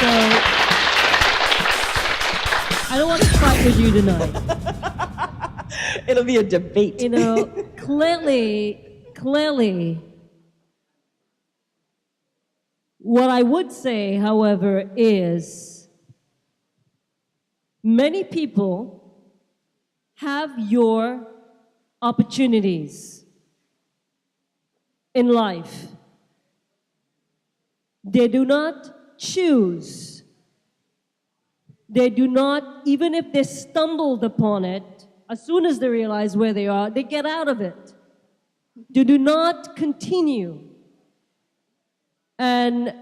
So I don't want to fight with you tonight. It'll be a debate. You know, clearly, what I would say, however, is many people have your opportunities in life. They do not choose. They do not, even if they stumbled upon it, as soon as they realize where they are, they get out of it. They do not continue. And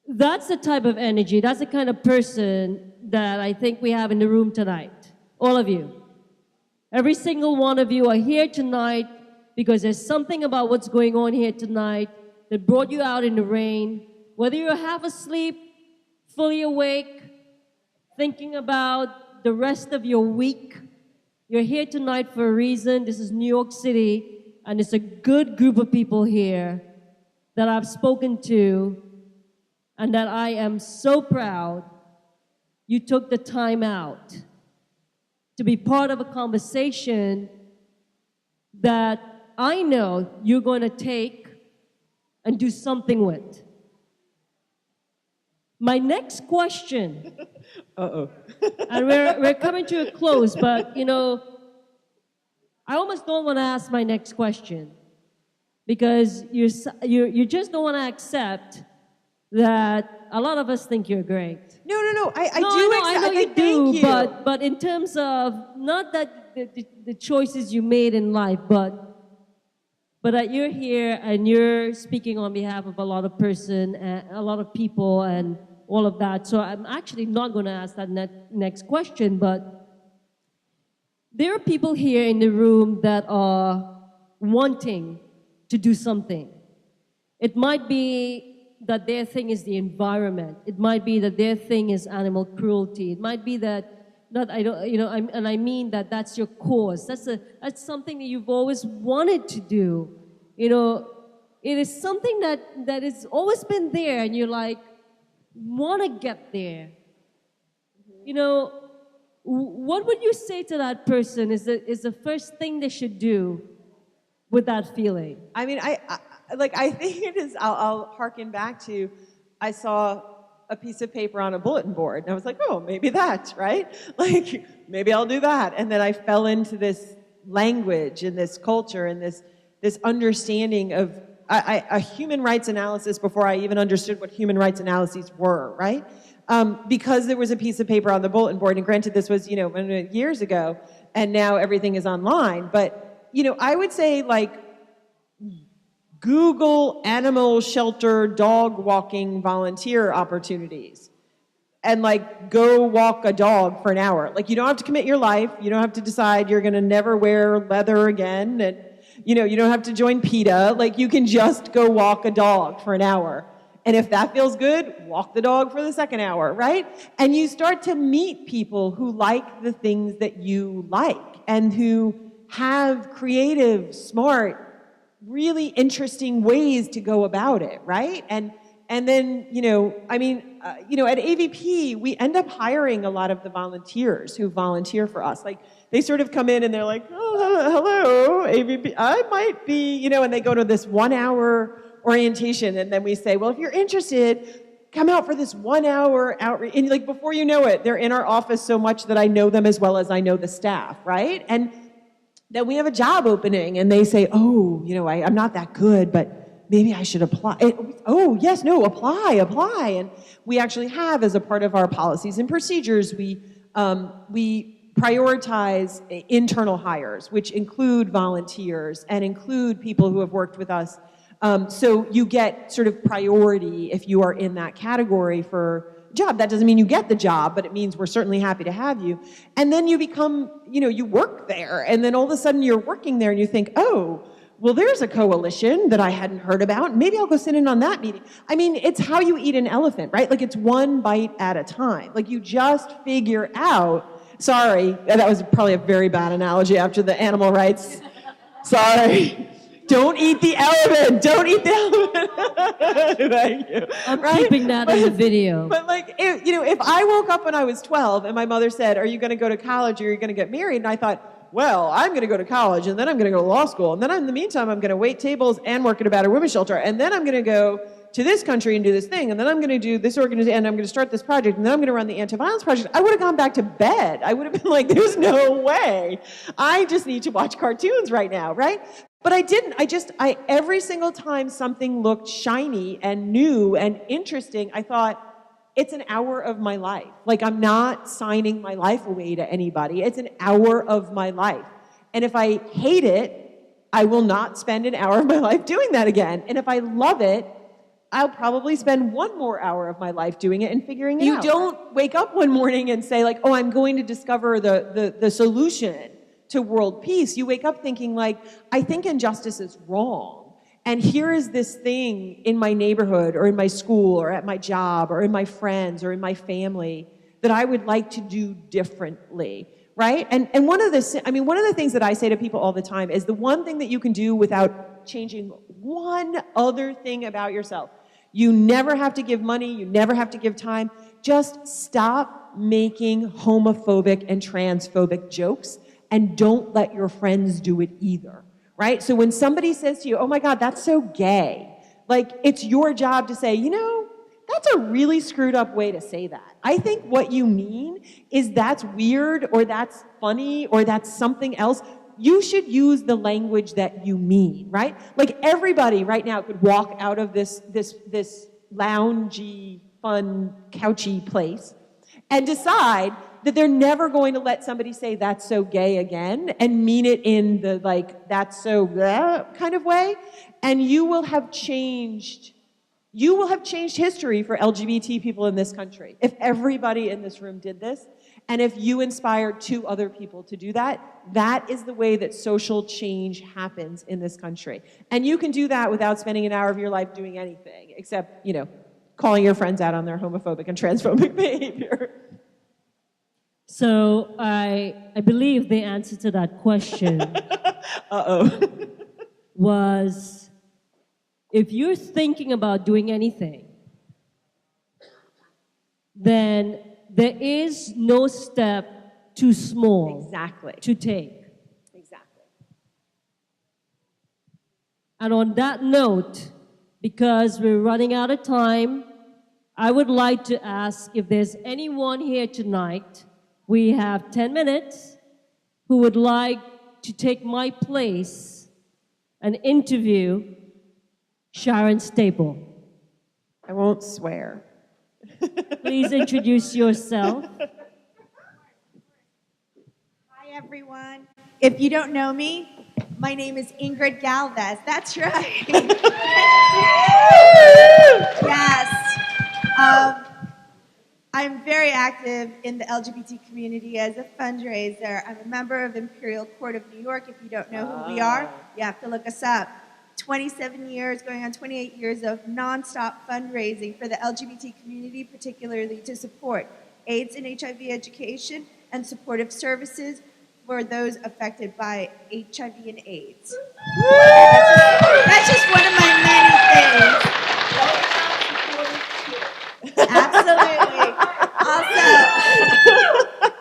that's the type of energy, that's the kind of person that I think we have in the room tonight. All of you. Every single one of you are here tonight because there's something about what's going on here tonight that brought you out in the rain. Whether you're half asleep, fully awake, thinking about the rest of your week, you're here tonight for a reason. This is New York City, and it's a good group of people here that I've spoken to, and that I am so proud you took the time out to be part of a conversation that I know you're going to take and do something with. My next question, and we're coming to a close, but you know, I almost don't want to ask my next question because you just don't want to accept that a lot of us think you're great. No. I know you thank do, you. but in terms of not that the choices you made in life, but that you're here and you're speaking on behalf of a lot of people and all of that. So I'm actually not going to ask that next question, but there are people here in the room that are wanting to do something. It might be that their thing is the environment. It might be that their thing is animal cruelty. It might be that I mean that that's your cause. That's something that you've always wanted to do. You know, it is something that has always been there, and you're like, want to get there. You know, what would you say to that person is the first thing they should do with that feeling? I mean, I think it is, I'll hearken back to, I saw a piece of paper on a bulletin board, and I was like, oh, maybe that, right? Like, maybe I'll do that. And then I fell into this language and this culture and this understanding of a human rights analysis before I even understood what human rights analyses were, right? Because there was a piece of paper on the bulletin board, and granted this was, years ago, and now everything is online, but, I would say, like, Google animal shelter dog walking volunteer opportunities and like go walk a dog for an hour. Like you don't have to commit your life. You don't have to decide you're going to never wear leather again. And, you don't have to join PETA. Like you can just go walk a dog for an hour. And if that feels good, walk the dog for the second hour, right? And you start to meet people who like the things that you like and who have creative, smart, really interesting ways to go about it, right? And then, at AVP, we end up hiring a lot of the volunteers who volunteer for us. Like, they sort of come in and they're like, oh, hello, AVP, I might be, and they go to this 1 hour orientation, and then we say, well, if you're interested, come out for this 1 hour outreach. And like, before you know it, they're in our office so much that I know them as well as I know the staff, right? And then we have a job opening, and they say, oh, I'm not that good, but maybe I should apply. Apply. And we actually have, as a part of our policies and procedures, we prioritize internal hires, which include volunteers and include people who have worked with us. So you get sort of priority if you are in that category for job. That doesn't mean you get the job, but it means we're certainly happy to have you. And then you become, you work there, and then all of a sudden you're working there and you think, oh, well, there's a coalition that I hadn't heard about. Maybe I'll go sit in on that meeting. I mean, it's how you eat an elephant, right? Like it's one bite at a time. Like you just figure out, sorry, that was probably a very bad analogy after the animal rights. Sorry. Don't eat the elephant. Don't eat the elephant. Thank you. I'm keeping that in the video. But like, if I woke up when I was 12 and my mother said, "Are you going to go to college or are you going to get married?" And I thought, well, I'm going to go to college and then I'm going to go to law school. And then in the meantime, I'm going to wait tables and work at a battered women's shelter. And then I'm going to go to this country and do this thing. And then I'm going to do this organization and I'm going to start this project. And then I'm going to run the anti-violence project. I would have gone back to bed. I would have been like, there's no way. I just need to watch cartoons right now, right? But I didn't. Every single time something looked shiny and new and interesting, I thought, it's an hour of my life. Like, I'm not signing my life away to anybody. It's an hour of my life. And if I hate it, I will not spend an hour of my life doing that again. And if I love it, I'll probably spend one more hour of my life doing it and figuring it out. You don't wake up one morning and say, like, oh, I'm going to discover the solution to world peace. You wake up thinking, like, I think injustice is wrong. And here is this thing in my neighborhood or in my school or at my job or in my friends or in my family that I would like to do differently, right? And one of the things that I say to people all the time is the one thing that you can do without changing one other thing about yourself. You never have to give money. You never have to give time. Just stop making homophobic and transphobic jokes and don't let your friends do it either. Right? So when somebody says to you, oh my God, that's so gay, like, it's your job to say, that's a really screwed up way to say that. I think what you mean is that's weird or that's funny or that's something else. You should use the language that you mean, right? Like, everybody right now could walk out of this loungy, fun, couchy place and decide that they're never going to let somebody say that's so gay again and mean it in the, like, that's so kind of way. And you will have changed history for LGBT people in this country. If everybody in this room did this, and if you inspired 2 other people to do that, that is the way that social change happens in this country. And you can do that without spending an hour of your life doing anything, except, calling your friends out on their homophobic and transphobic behavior. So I believe the answer to that question was, if you're thinking about doing anything, then there is no step too small to take. Exactly. And on that note, because we're running out of time, I would like to ask if there's anyone here tonight, we have 10 minutes, who would like to take my place and interview Sharon Stapel. I won't swear. Please introduce yourself. Hi, everyone. If you don't know me, my name is Ingrid Galvez. That's right. Yes. I'm very active in the LGBT community as a fundraiser. I'm a member of Imperial Court of New York. If you don't know who we are, you have to look us up. 27 years, going on 28 years of nonstop fundraising for the LGBT community, particularly to support AIDS and HIV education and supportive services for those affected by HIV and AIDS. That's just one of my many things. Absolutely.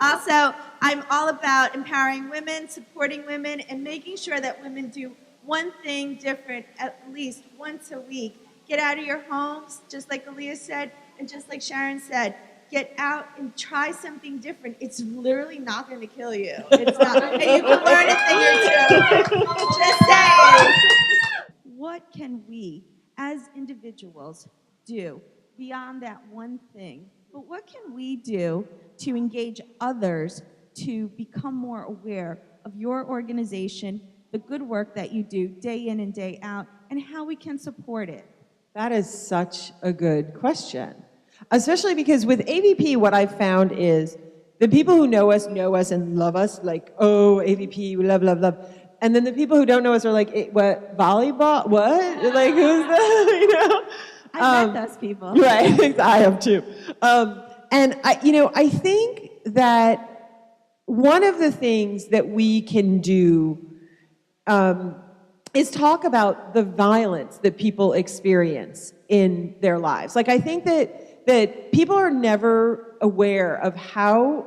Also, I'm all about empowering women, supporting women, and making sure that women do one thing different at least once a week. Get out of your homes, just like Aliya said, and just like Sharon said. Get out and try something different. It's literally not going to kill you. It's not. And you can learn a thing or two. Just saying. What can we, as individuals, do beyond that one thing? But what can we do to engage others to become more aware of your organization, the good work that you do day in and day out, and how we can support it? That is such a good question. Especially because with AVP, what I've found is the people who know us and love us, like, oh, AVP, we love, love, love. And then the people who don't know us are like, what, volleyball? What? Like, who's that? I met those people. Right, I have too. And I think that one of the things that we can do, is talk about the violence that people experience in their lives. Like, I think that people are never aware of how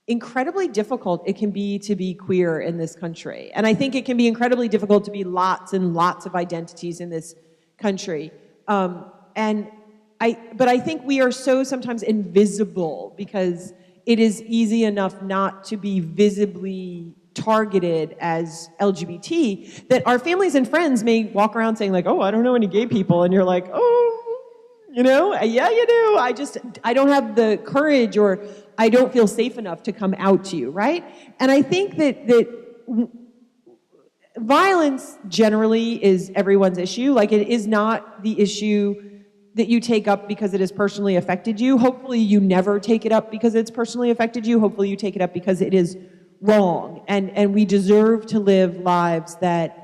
incredibly difficult it can be to be queer in this country. And I think it can be incredibly difficult to be lots and lots of identities in this country. But I think we are so sometimes invisible because it is easy enough not to be visibly targeted as LGBT that our families and friends may walk around saying like, oh, I don't know any gay people. And you're like, oh, yeah, you do. I don't have the courage, or I don't feel safe enough to come out to you, right? And I think that violence generally is everyone's issue. Like, it is not the issue that you take up because it has personally affected you. Hopefully you never take it up because it's personally affected you. Hopefully you take it up because it is wrong. And we deserve to live lives that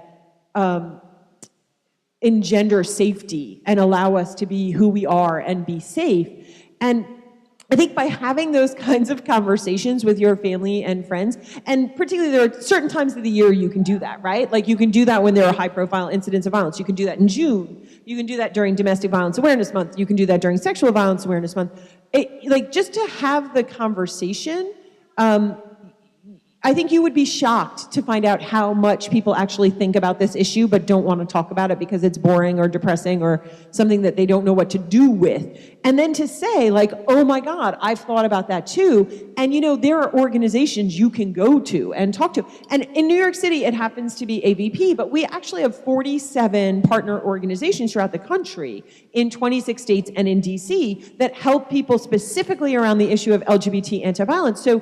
engender safety and allow us to be who we are and be safe. And I think by having those kinds of conversations with your family and friends, and particularly there are certain times of the year you can do that, right? Like, you can do that when there are high-profile incidents of violence. You can do that in June. You can do that during Domestic Violence Awareness Month. You can do that during Sexual Violence Awareness Month. Just to have the conversation, I think you would be shocked to find out how much people actually think about this issue but don't want to talk about it because it's boring or depressing or something that they don't know what to do with. And then to say, like, oh my God, I've thought about that too. And there are organizations you can go to and talk to. And in New York City, it happens to be AVP, but we actually have 47 partner organizations throughout the country in 26 states and in DC that help people specifically around the issue of LGBT anti-violence. So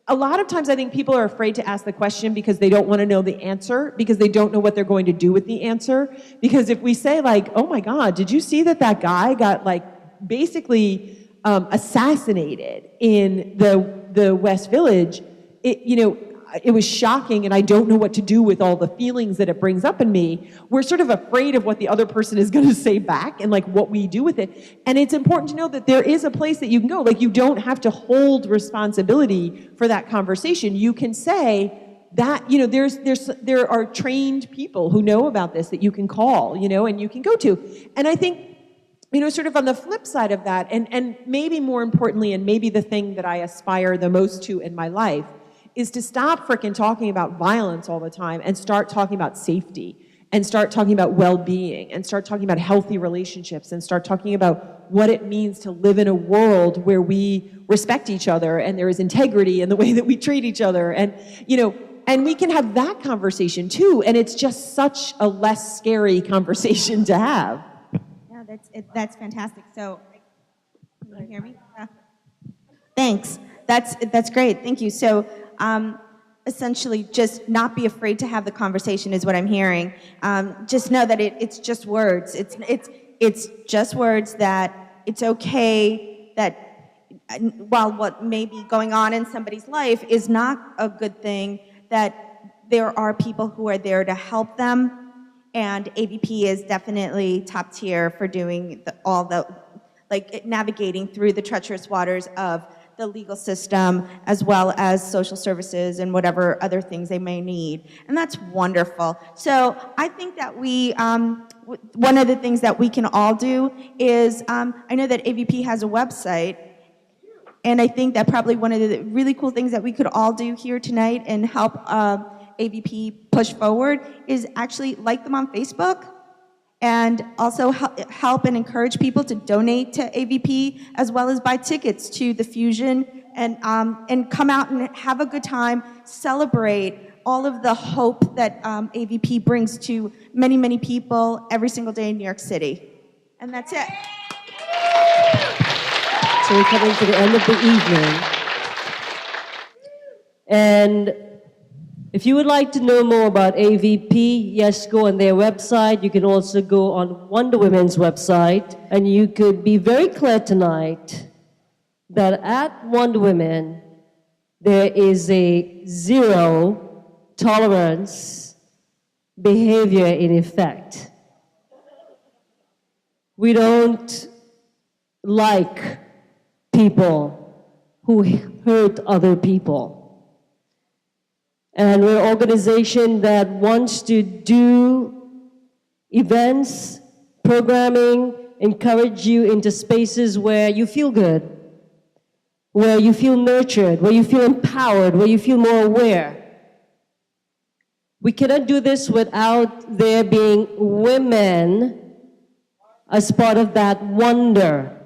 a lot of times I think people are afraid to ask the question because they don't want to know the answer, because they don't know what they're going to do with the answer. Because if we say like, oh my God, did you see that guy got basically assassinated in the West Village? It was shocking, and I don't know what to do with all the feelings that it brings up in me. We're sort of afraid of what the other person is going to say back and what we do with it. And it's important to know that there is a place that you can go. Like, you don't have to hold responsibility for that conversation. You can say that, there are trained people who know about this that you can call, and you can go to. And I think, sort of on the flip side of that, and maybe more importantly, and maybe the thing that I aspire the most to in my life, is to stop frickin' talking about violence all the time and start talking about safety and start talking about well-being and start talking about healthy relationships and start talking about what it means to live in a world where we respect each other and there is integrity in the way that we treat each other. And, and we can have that conversation too. And it's just such a less scary conversation to have. Yeah, that's fantastic. So, can you hear me? Thanks. That's great. Thank you. So, essentially, just not be afraid to have the conversation is what I'm hearing. Just know that it's just words. It's just words, that it's okay that while what may be going on in somebody's life is not a good thing, that there are people who are there to help them, and AVP is definitely top tier for doing navigating through the treacherous waters of the legal system, as well as social services and whatever other things they may need. And that's wonderful. So I think that one of the things that we can all do is, I know that AVP has a website, and I think that probably one of the really cool things that we could all do here tonight and help AVP push forward is actually like them on Facebook, and also help and encourage people to donate to AVP, as well as buy tickets to the Fusion, and come out and have a good time, celebrate all of the hope that AVP brings to many, many people every single day in New York City. And that's it. So we're coming to the end of the evening. And if you would like to know more about AVP, yes, go on their website. You can also go on Wonder Women's website, and you could be very clear tonight that at Wonder Women, there is a zero tolerance behavior in effect. We don't like people who hurt other people. And we're an organization that wants to do events, programming, encourage you into spaces where you feel good, where you feel nurtured, where you feel empowered, where you feel more aware. We cannot do this without there being women as part of that wonder.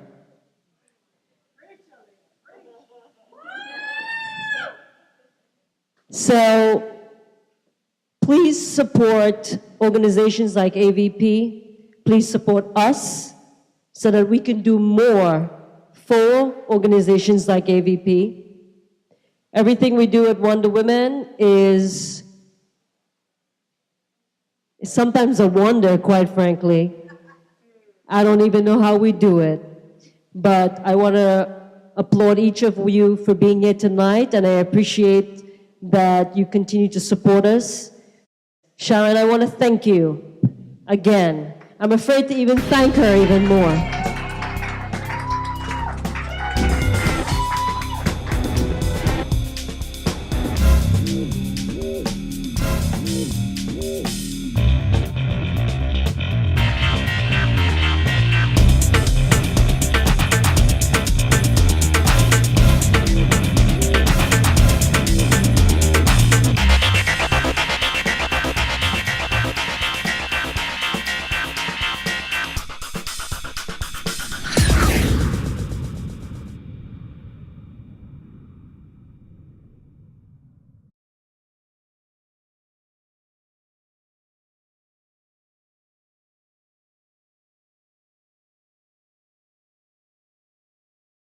So please support organizations like AVP. Please support us so that we can do more for organizations like AVP. Everything we do at Wonder Women is sometimes a wonder, quite frankly. I don't even know how we do it. But I want to applaud each of you for being here tonight, and I appreciate that you continue to support us. Sharon, I want to thank you again. I'm afraid to even thank her even more.